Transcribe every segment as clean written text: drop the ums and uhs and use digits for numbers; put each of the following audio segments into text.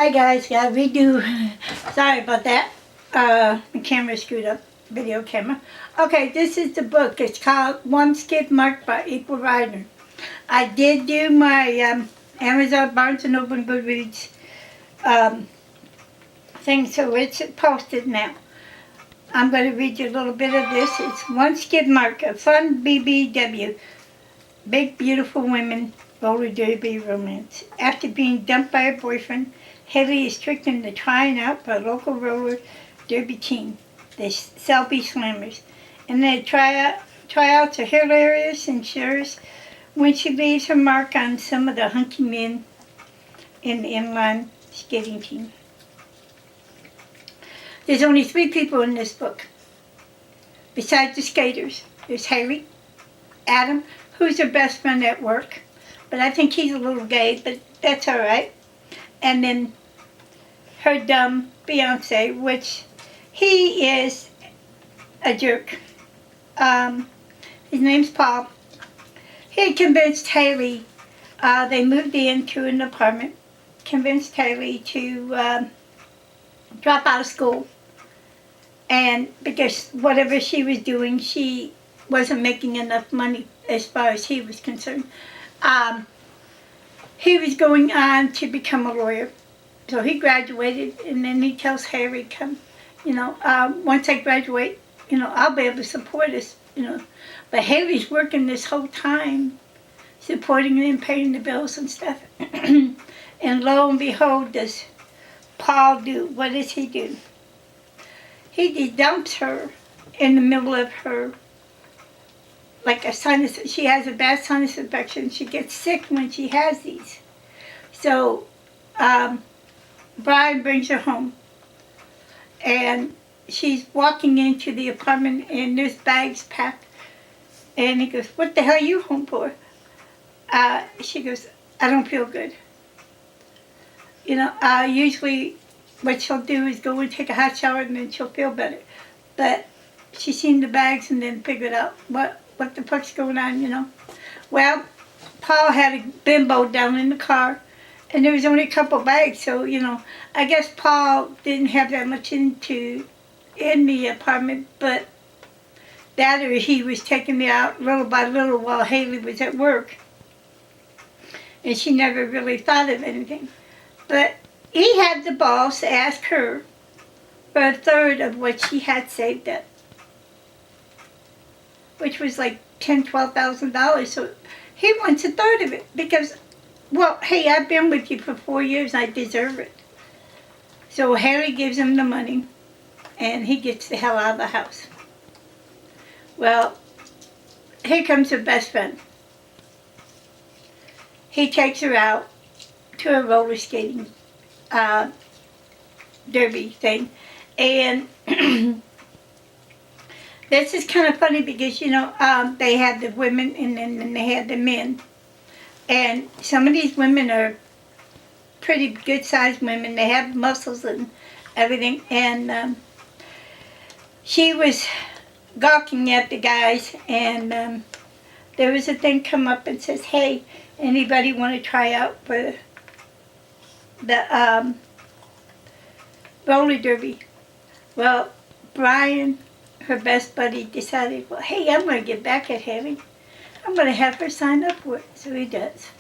Hi guys, got a redo. Sorry about that. The camera screwed up. Video camera. Okay, this is the book. It's called One Skid Mark by April Ryder. I did do my Amazon, Barnes & Noble, and Goodreads thing, so it's posted now. I'm going to read you a little bit of this. It's One Skid Mark, a fun BBW. Big, beautiful women, roller derby romance. After being dumped by her boyfriend, Haley is tricked into trying out for a local roller derby team, the Selby Slammers. And the tryouts are hilarious and serious when she leaves her mark on some of the hunky men in the inline skating team. There's only 3 people in this book. Besides the skaters, there's Haley, Adam, who's her best friend at work, but I think he's a little gay, but that's all right. And then her dumb fiance, which he is a jerk. His name's Paul. He convinced Haley, they moved into an apartment, convinced Haley to drop out of school. And because whatever she was doing, she wasn't making enough money as far as he was concerned. He was going on to become a lawyer. So he graduated, and then he tells Harry, come, once I graduate, I'll be able to support us, But Harry's working this whole time, supporting them, paying the bills and stuff. And lo and behold, does Paul do? What does he do? He dumps her in the middle of her, like a sinus. She has a bad sinus infection. She gets sick when she has these. So Brian brings her home, and she's walking into the apartment, and there's bags packed. And he goes, "What the hell are you home for?" She goes, "I don't feel good." Usually what she'll do is go and take a hot shower, and then she'll feel better. But she's seen the bags and then figured out what the fuck's going on, Well, Paul had a bimbo down in the car, and there was only a couple bags, so, I guess Paul didn't have that much in the apartment, but that or he was taking me out little by little while Haley was at work. And she never really thought of anything. But he had the balls to ask her for a third of what she had saved up, which was like $10,000-$12,000. So he wants a third of it because, well, hey, I've been with you for 4 years. I deserve it. So Harry gives him the money, and he gets the hell out of the house. Well, here comes her best friend. He takes her out to a roller skating derby thing. And this is kind of funny because, they had the women and then they had the men. And some of these women are pretty good-sized women. They have muscles and everything. And she was gawking at the guys. And there was a thing come up and says, "Hey, anybody want to try out for the roller derby?" Well, Brian, her best buddy, decided, well, hey, I'm going to get back at Haley. I'm going to have her sign up for it. So he does.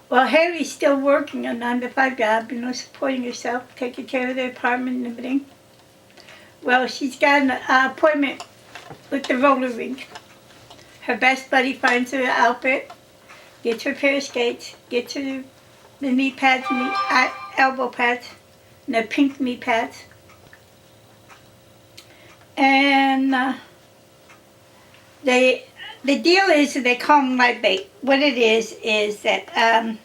Well, Haley's still working a 9-to-5 job, supporting herself, taking care of the apartment and everything. Well, she's got an appointment with the roller rink. Her best buddy finds her an outfit, gets her a pair of skates, gets her the knee pads and the elbow pads, and the pink knee pads. And the deal is that they call them live bait. What it is that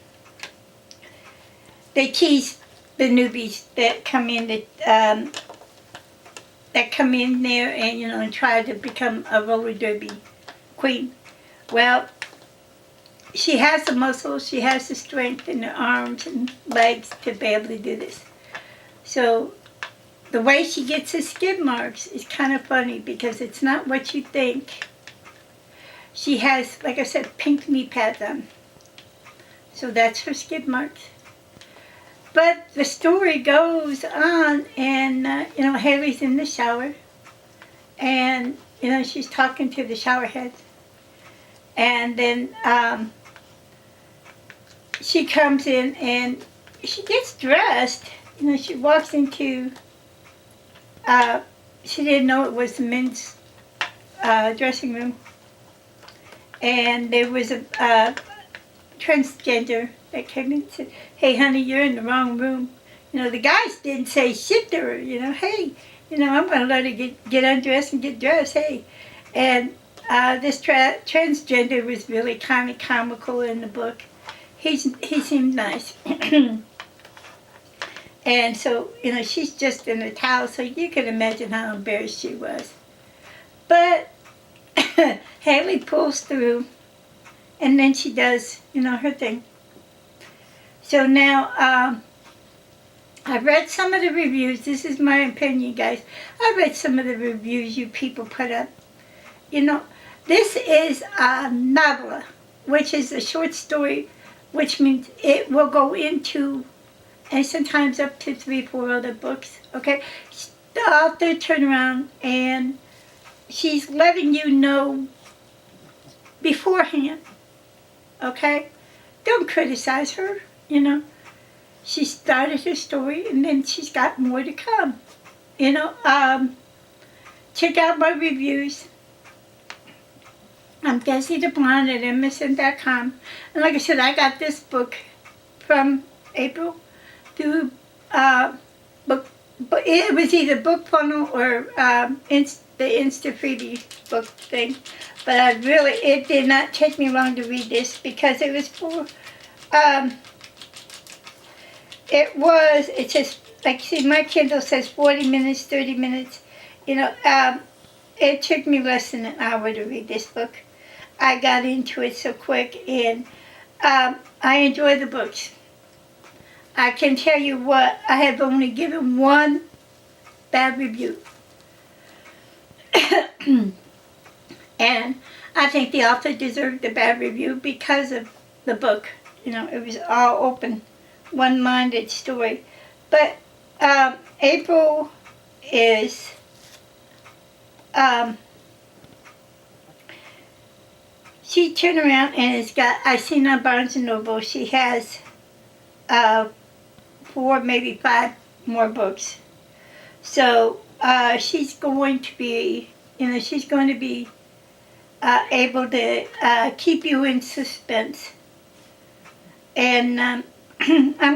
they tease the newbies that come in there and and try to become a roller derby queen. Well, she has the muscles, she has the strength in her arms and legs to be able to do this. So the way she gets the skid marks is kind of funny because it's not what you think. She has, like I said, pink knee pads on. So that's her skid marks. But the story goes on, and Haley's in the shower, and she's talking to the shower head, and then she comes in and she gets dressed. She walks into. She didn't know it was the men's dressing room, and there was a transgender that came in and said, "Hey, honey, you're in the wrong room." The guys didn't say shit to her. Hey, I'm going to let her get undressed and get dressed. Hey, and this transgender was really kind of comical in the book. He seemed nice. And so, she's just in a towel, so you can imagine how embarrassed she was. But Haley pulls through, and then she does, her thing. So now, I've read some of the reviews. This is my opinion, guys. I read some of the reviews you people put up. This is a novella, which is a short story, which means it will go into, and sometimes up to 3-4 other books, okay? The author turned around and she's letting you know beforehand, okay? Don't criticize her, She started her story and then she's got more to come, Check out my reviews. I'm Desi the Blonde at MSN.com. And like I said, I got this book from April through book, but it was either Book Funnel or the Insta Freebie book thing. But it did not take me long to read this because it was for, it says, like, see, my Kindle says 40 minutes, 30 minutes. It took me less than an hour to read this book. I got into it so quick, and I enjoy the books. I can tell you what, I have only given one bad review. And I think the author deserved a bad review because of the book. It was all open, one-minded story. But April is... she turned around and has got, I seen on Barnes & Noble, she has 4, maybe 5 more books. So she's going to be, able to keep you in suspense. And I'm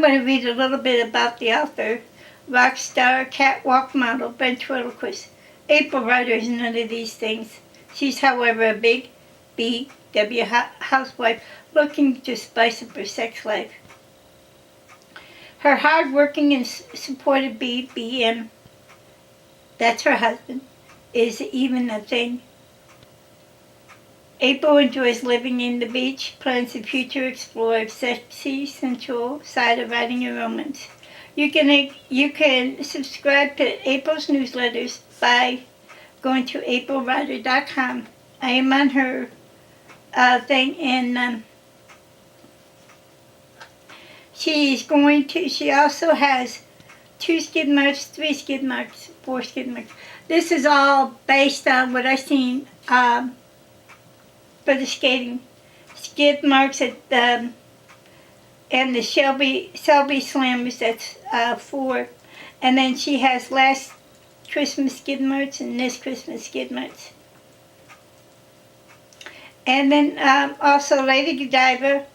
going to read a little bit about the author. Rock star, catwalk model, ventriloquist. April Ryder is none of these things. She's, however, a big BW housewife looking to spice up her sex life. Her hard-working and supportive BM, that's her husband, is even a thing. April enjoys living in the beach, plans the future, explore a sexy, sensual side of writing a romance. You can subscribe to April's newsletters by going to aprilryder.com. I am on her thing, and she also has 2 skid marks, 3 skid marks, 4 skid marks. This is all based on what I've seen for the skating. Skid marks at and the Selby Slammers, that's 4. And then she has last Christmas skid marks and this Christmas skid marks. And then also Lady Godiva,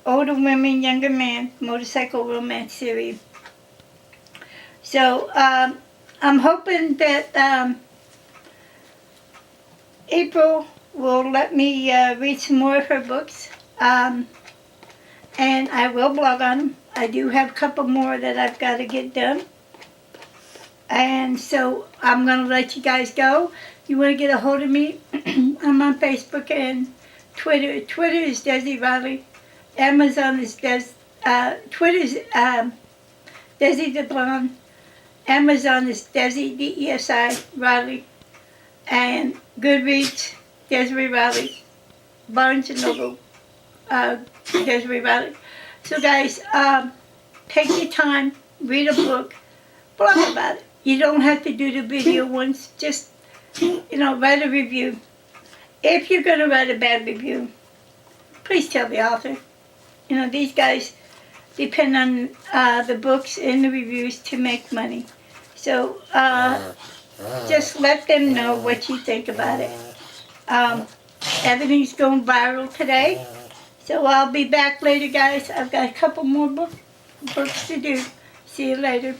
Older Women, Younger Man, Motorcycle Romance Series. So I'm hoping that April will let me read some more of her books. And I will blog on them. I do have a couple more that I've got to get done. And so I'm going to let you guys go. If you want to get a hold of me, I'm on Facebook and Twitter. Twitter is Desi Riley. Amazon is Twitter is Desi the Blonde. Amazon is Desi, DESI, Riley. And Goodreads, Desiree Riley. Barnes & Noble, Desiree Riley. So guys, Take your time, read a book, blog about it. You don't have to do the video ones. Just, write a review. If you're going to write a bad review, please tell the author. These guys depend on the books and the reviews to make money. So just let them know what you think about it. Everything's going viral today. So I'll be back later, guys. I've got a couple more books to do. See you later.